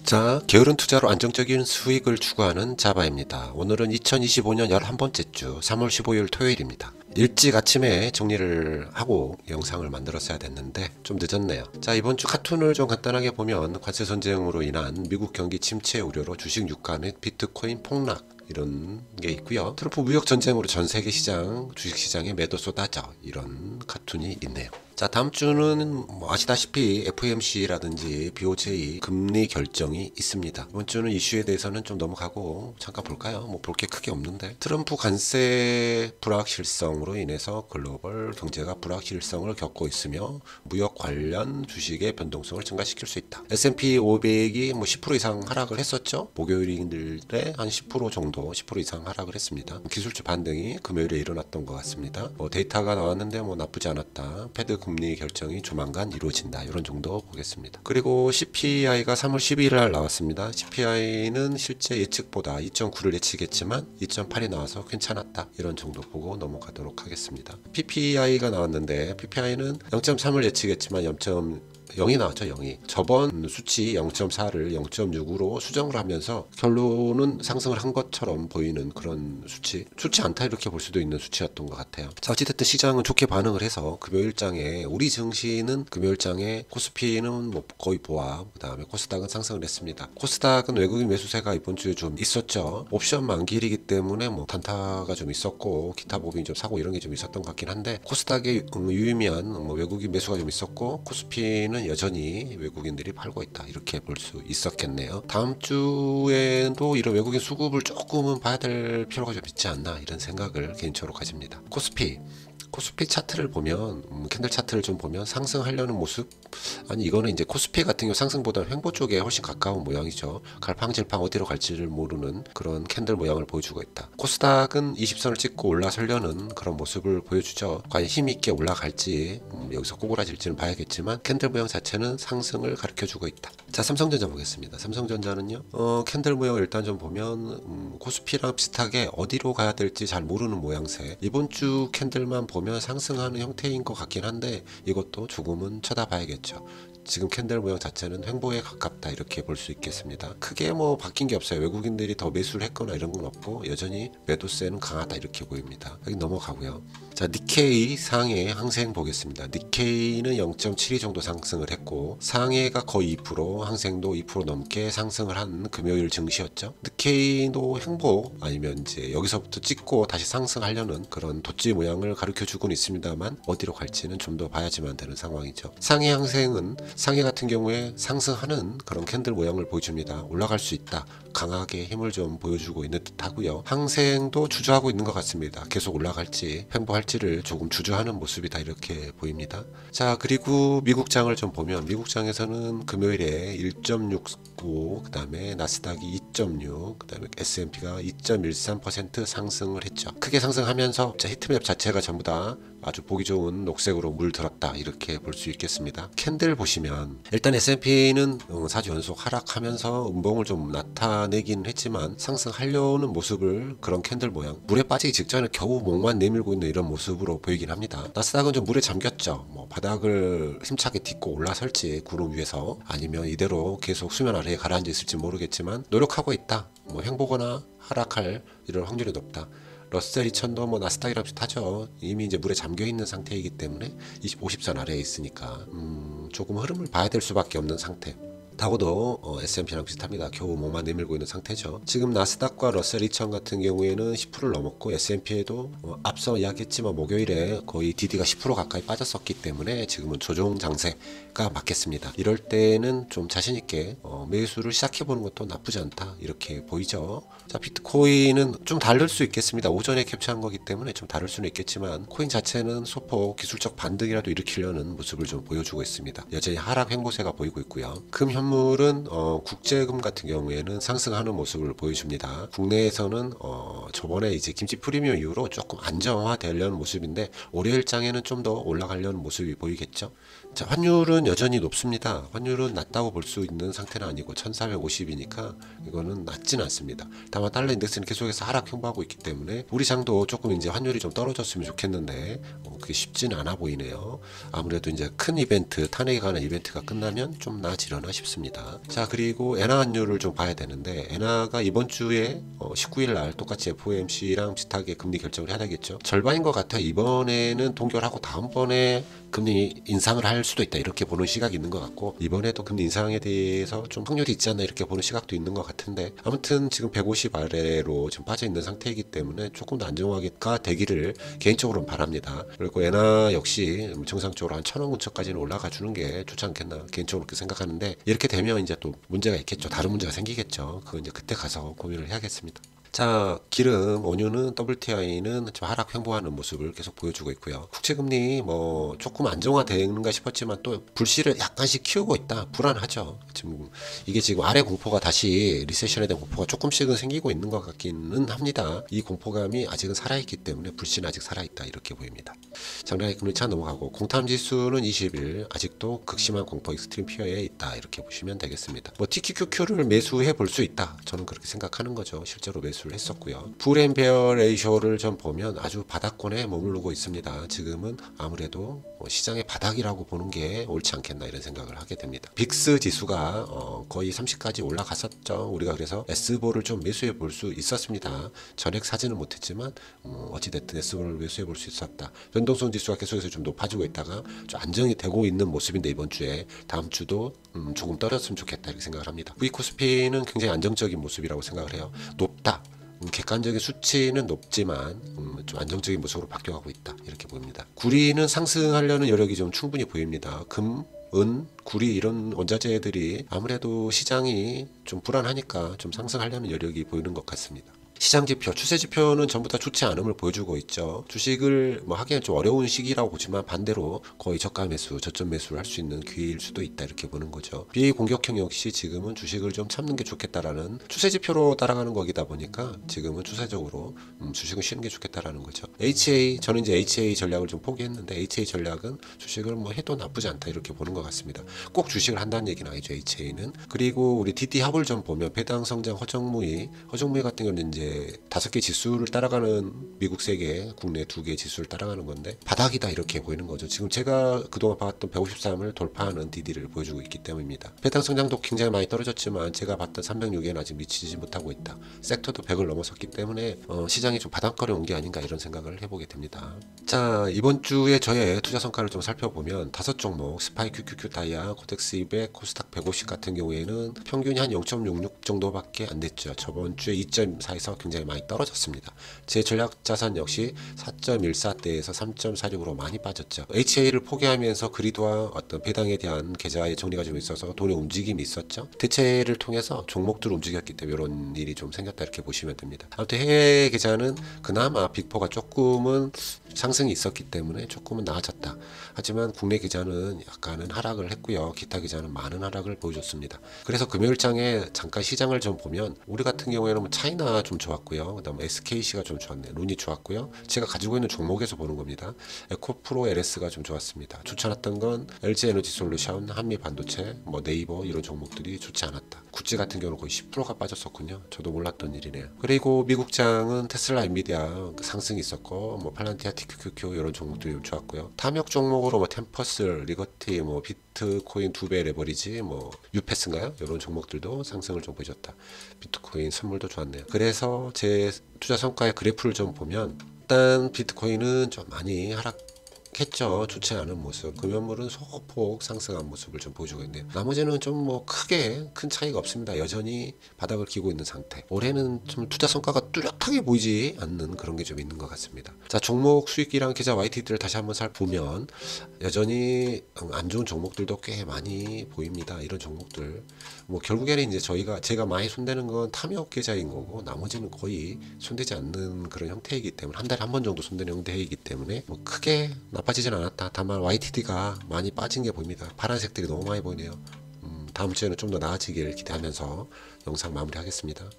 자, 게으른 투자로 안정적인 수익을 추구하는 자바입니다. 오늘은 2025년 11번째 주 3월 15일 토요일입니다. 일찍 아침에 정리를 하고 영상을 만들었어야 됐는데 좀 늦었네요. 자, 이번 주 카툰을 좀 간단하게 보면 관세 전쟁으로 인한 미국 경기 침체 우려로 주식 유가 및 비트코인 폭락 이런 게 있고요. 트럼프 무역 전쟁으로 전 세계 시장, 주식 시장에 매도 쏟아져 이런 카툰이 있네요. 자, 다음 주는 뭐 아시다시피 FOMC라든지 BOJ 금리 결정이 있습니다. 이번 주는 이슈에 대해서는 좀 넘어가고 잠깐 볼까요? 뭐 볼 게 크게 없는데 트럼프 관세 불확실성으로 인해서 글로벌 경제가 불확실성을 겪고 있으며 무역 관련 주식의 변동성을 증가시킬 수 있다. S&P 500이 뭐 10% 이상 하락을 했었죠. 목요일인들의 한 10% 정도 10% 이상 하락을 했습니다. 기술주 반등이 금요일에 일어났던 것 같습니다. 뭐 데이터가 나왔는데 뭐 나쁘지 않았다. 패드 금리 결정이 조만간 이루어진다. 이런 정도 보겠습니다. 그리고 CPI가 3월 12일 날 나왔습니다. CPI는 실제 예측보다 2.9를 예측했지만 2.8이 나와서 괜찮았다. 이런 정도 보고 넘어가도록 하겠습니다. PPI가 나왔는데 PPI는 0.3을 예측했지만 0이 나왔죠. 0이. 저번 수치 0.4를 0.6으로 수정을 하면서 결론은 상승을 한 것처럼 보이는 그런 수치. 좋지 않다 이렇게 볼 수도 있는 수치였던 것 같아요. 자, 어찌됐든 시장은 좋게 반응을 해서 금요일장에 우리 증시는 금요일장에 코스피는 뭐 거의 보합, 그 다음에 코스닥은 상승을 했습니다. 코스닥은 외국인 매수세가 이번 주에 좀 있었죠. 옵션 만기일이기 때문에 뭐 단타가 좀 있었고 기타 부분이 좀 사고 이런 게 좀 있었던 것 같긴 한데 코스닥에 유의미한 뭐 외국인 매수가 좀 있었고 코스피는 여전히 외국인들이 팔고 있다 이렇게 볼 수 있었겠네요. 다음 주에도 이런 외국인 수급을 조금은 봐야 될 필요가 좀 있지 않나 이런 생각을 개인적으로 가집니다. 코스피 차트를 보면 캔들 차트를 좀 보면 상승하려는 모습 아니 이거는 이제 코스피 같은 경우 상승보다 횡보 쪽에 훨씬 가까운 모양이죠. 갈팡질팡 어디로 갈지를 모르는 그런 캔들 모양을 보여주고 있다. 코스닥은 20선을 찍고 올라서려는 그런 모습을 보여주죠. 과연 힘있게 올라갈지 여기서 꼬꾸라질지는 봐야겠지만 캔들 모양 자체는 상승을 가르쳐주고 있다. 자, 삼성전자 보겠습니다. 삼성전자는요 캔들 모양을 일단 좀 보면 코스피랑 비슷하게 어디로 가야 될지 잘 모르는 모양새. 이번 주 캔들만 보면 상승하는 형태인 것 같긴 한데 이것도 조금은 쳐다봐야겠죠. 지금 캔들 모양 자체는 횡보에 가깝다 이렇게 볼 수 있겠습니다. 크게 뭐 바뀐 게 없어요. 외국인들이 더 매수를 했거나 이런 건 없고 여전히 매도세는 강하다 이렇게 보입니다. 여기 넘어가고요. 자, 니케이 상해 항생 보겠습니다. 니케이는 0.72 정도 상승을 했고 상해가 거의 2%, 항생도 2% 넘게 상승을 한 금요일 증시였죠. 니케이도 횡보 아니면 이제 여기서부터 찍고 다시 상승하려는 그런 돛지 모양을 가르쳐 주고는 있습니다만 어디로 갈지는 좀 더 봐야지만 되는 상황이죠. 상해 항생은 상해 같은 경우에 상승하는 그런 캔들 모양을 보여줍니다. 올라갈 수 있다. 강하게 힘을 좀 보여주고 있는 듯 하고요. 항생도 주저하고 있는 것 같습니다. 계속 올라갈지 횡보할지를 조금 주저하는 모습이다 이렇게 보입니다. 자, 그리고 미국장을 좀 보면 미국장에서는 금요일에 1.69, 그 다음에 나스닥이 2.6, 그 다음에 S&P가 2.13% 상승을 했죠. 크게 상승하면서 히트맵 자체가 전부 다 아주 보기 좋은 녹색으로 물들었다 이렇게 볼 수 있겠습니다. 캔들 보시면 일단 S&P는 4주 연속 하락하면서 음봉을 좀 나타내긴 했지만 상승하려는 모습을 그런 캔들 모양 물에 빠지기 직전에 겨우 목만 내밀고 있는 이런 모습으로 보이긴 합니다. 나스닥은 좀 물에 잠겼죠. 뭐 바닥을 힘차게 딛고 올라설지 구름 위에서 아니면 이대로 계속 수면 아래에 가라앉아 있을지 모르겠지만 노력하고 있다. 뭐 횡보거나 하락할 이런 확률이 높다. 러셀 2000도 뭐 나스닥이랑 비슷하죠. 이미 이제 물에 잠겨 있는 상태이기 때문에 50선 아래에 있으니까 조금 흐름을 봐야 될 수밖에 없는 상태. 다우도 S&P랑 비슷합니다. 겨우 목만 내밀고 있는 상태죠. 지금 나스닥과 러셀 2000 같은 경우에는 10%를 넘었고 S&P에도 앞서 이야기했지만 목요일에 거의 DD가 10% 가까이 빠졌었기 때문에 지금은 조정 장세가 맞겠습니다. 이럴 때는 좀 자신있게 매수를 시작해보는 것도 나쁘지 않다 이렇게 보이죠. 자, 비트코인은 좀 다를 수 있겠습니다. 오전에 캡처한 거기 때문에 좀 다를 수는 있겠지만 코인 자체는 소폭 기술적 반등이라도 일으키려는 모습을 좀 보여주고 있습니다. 여전히 하락 횡보세가 보이고 있고요. 금 현물은 국제금 같은 경우에는 상승하는 모습을 보여줍니다. 국내에서는 저번에 이제 김치 프리미엄 이후로 조금 안정화되려는 모습인데 월요일장에는 좀 더 올라가려는 모습이 보이겠죠. 자, 환율은 여전히 높습니다. 환율은 낮다고 볼 수 있는 상태는 아니고 1450이니까 이거는 낮진 않습니다. 다만 달러 인덱스는 계속해서 하락 횡보하고 있기 때문에 우리 장도 조금 이제 환율이 좀 떨어졌으면 좋겠는데 그게 쉽지는 않아 보이네요. 아무래도 이제 큰 이벤트 탄핵에 관한 이벤트가 끝나면 좀 나아지려나 싶습니다. 빠졌습니다. 자, 그리고 엔화 환율을 좀 봐야 되는데 엔화가 이번 주에 19일 날 똑같이 FOMC랑 비슷하게 금리 결정을 해야 되겠죠. 절반인 것 같아요. 이번에는 동결하고 다음번에 금리 인상을 할 수도 있다 이렇게 보는 시각이 있는 것 같고, 이번에도 금리 인상에 대해서 좀 확률이 있지 않나 이렇게 보는 시각도 있는 것 같은데, 아무튼 지금 150 아래로 지금 빠져 있는 상태이기 때문에 조금 더 안정화가 되기를 개인적으로는 바랍니다. 그리고 엔화 역시 정상적으로 한 1,000원 근처까지는 올라가 주는 게 좋지 않겠나 개인적으로 그렇게 생각하는데, 이렇게 되면 이제 또 문제가 있겠죠. 다른 문제가 생기겠죠. 그건 이제 그때 가서 고민을 해야겠습니다. 자, 기름, 원유는 WTI는 좀 하락 횡보하는 모습을 계속 보여주고 있고요. 국채금리 뭐 조금 안정화되는가 싶었지만 또 불씨를 약간씩 키우고 있다. 불안하죠. 이게 지금 아래 공포가 다시 리세션에 대한 공포가 조금씩은 생기고 있는 것 같기는 합니다. 이 공포감이 아직은 살아있기 때문에 불씨는 아직 살아있다 이렇게 보입니다. 장단기 금리차 넘어가고, 공탐지수는 20일 아직도 극심한 공포 익스트림 피어에 있다 이렇게 보시면 되겠습니다. 뭐 TQQQ를 매수해 볼 수 있다. 저는 그렇게 생각하는 거죠. 실제로 매수를 했었고요. 풀앤베어 레이쇼를 좀 보면 아주 바닥권에 머무르고 있습니다. 지금은 아무래도 시장의 바닥이라고 보는 게 옳지 않겠나 이런 생각을 하게 됩니다. 빅스 지수가 거의 30까지 올라갔었죠. 우리가 그래서 S볼을 좀 매수해 볼 수 있었습니다. 전액 사지는 못했지만 어찌됐든 S볼을 매수해 볼 수 있었다. 변동성 지수가 계속해서 좀 높아지고 있다가 좀 안정이 되고 있는 모습인데, 이번 주에 다음 주도 조금 떨어졌으면 좋겠다 이렇게 생각을 합니다. V코스피는 굉장히 안정적인 모습이라고 생각을 해요. 높다. 객관적인 수치는 높지만 좀 안정적인 모습으로 바뀌어가고 있다 이렇게 보입니다. 구리는 상승하려는 여력이 좀 충분히 보입니다. 금, 은, 구리 이런 원자재들이 아무래도 시장이 좀 불안하니까 좀 상승하려는 여력이 보이는 것 같습니다. 시장 지표, 추세 지표는 전부 다 좋지 않음을 보여주고 있죠. 주식을 뭐 하기엔 좀 어려운 시기라고 보지만 반대로 거의 저가 매수, 저점 매수를 할 수 있는 기회일 수도 있다 이렇게 보는 거죠. 비공격형 역시 지금은 주식을 좀 참는 게 좋겠다라는 추세 지표로 따라가는 거기다 보니까 지금은 추세적으로 주식은 쉬는 게 좋겠다라는 거죠. HA, 저는 이제 HA 전략을 좀 포기했는데, HA 전략은 주식을 뭐 해도 나쁘지 않다 이렇게 보는 것 같습니다. 꼭 주식을 한다는 얘기는 아니죠, HA는. 그리고 우리 DD 합을 좀 보면 배당 성장 허정무이 같은 경우는 이제 5개 지수를 따라가는, 미국 3개, 국내 2개 지수를 따라가는 건데 바닥이다 이렇게 보이는 거죠. 지금 제가 그동안 봤던 153을 돌파하는 DD를 보여주고 있기 때문입니다. 배당 성장도 굉장히 많이 떨어졌지만 제가 봤던 306에는 아직 미치지 못하고 있다. 섹터도 100을 넘어섰기 때문에 시장이 좀 바닥거리 온 게 아닌가 이런 생각을 해보게 됩니다. 자, 이번 주에 저의 투자 성과를 좀 살펴보면 5종목, 스파이 QQQ 다이아, 코덱스 200, 코스닥 150 같은 경우에는 평균이 한 0.66 정도밖에 안 됐죠. 저번 주에 2.4에서 굉장히 많이 떨어졌습니다. 제 전략 자산 역시 4.14대에서 3.46으로 많이 빠졌죠. HA를 포기하면서 그리드와 어떤 배당에 대한 계좌의 정리가 좀 있어서 돈의 움직임이 있었죠. 대체를 통해서 종목들을 움직였기 때문에 이런 일이 좀 생겼다 이렇게 보시면 됩니다. 아무튼 해외 계좌는 그나마 빅4가 조금은 상승이 있었기 때문에 조금은 나아졌다. 하지만 국내 계좌는 약간은 하락을 했고요. 기타 계좌는 많은 하락을 보여줬습니다. 그래서 금요일장에 잠깐 시장을 좀 보면 우리 같은 경우에는 뭐 차이나 좀 좋았고요. 그 다음에 SKC가 좀 좋았네요. 룬이 좋았고요. 제가 가지고 있는 종목에서 보는 겁니다. 에코프로 LS가 좀 좋았습니다. 좋지 않았던 건 LG에너지솔루션, 한미반도체, 뭐 네이버 이런 종목들이 좋지 않았다. 구찌 같은 경우는 거의 10%가 빠졌었군요. 저도 몰랐던 일이네요. 그리고 미국장은 테슬라, 엔비디아 상승이 있었고, 뭐 팔란티아, TQQQ 이런 종목들이 좋았고요. 탐욕 종목으로 뭐 템퍼스, 리거티, 뭐 비트코인 2배 레버리지, 뭐 유패스인가요? 이런 종목들도 상승을 좀 보여줬다. 비트코인 선물도 좋았네요. 그래서 제 투자 성과의 그래프를 좀 보면 일단 비트코인은 좀 많이 하락했죠. 좋지 않은 모습. 금연물은 소폭 상승한 모습을 좀 보여주고 있네요. 나머지는 좀 뭐 크게 큰 차이가 없습니다. 여전히 바닥을 기고 있는 상태. 올해는 좀 투자 성과가 뚜렷하게 보이지 않는 그런 게 좀 있는 것 같습니다. 자, 종목 수익이랑 계좌 YTD를 다시 한번 살펴보면 여전히 안 좋은 종목들도 꽤 많이 보입니다. 이런 종목들. 뭐 결국에는 이제 제가 많이 손대는 건 탐욕 계좌인 거고, 나머지는 거의 손대지 않는 그런 형태이기 때문에, 한 달에 한 번 정도 손대는 형태이기 때문에 뭐 크게 나빠지진 않았다. 다만 YTD가 많이 빠진 게 보입니다. 파란색들이 너무 많이 보이네요. 다음 주에는 좀 더 나아지길 기대하면서 영상 마무리하겠습니다.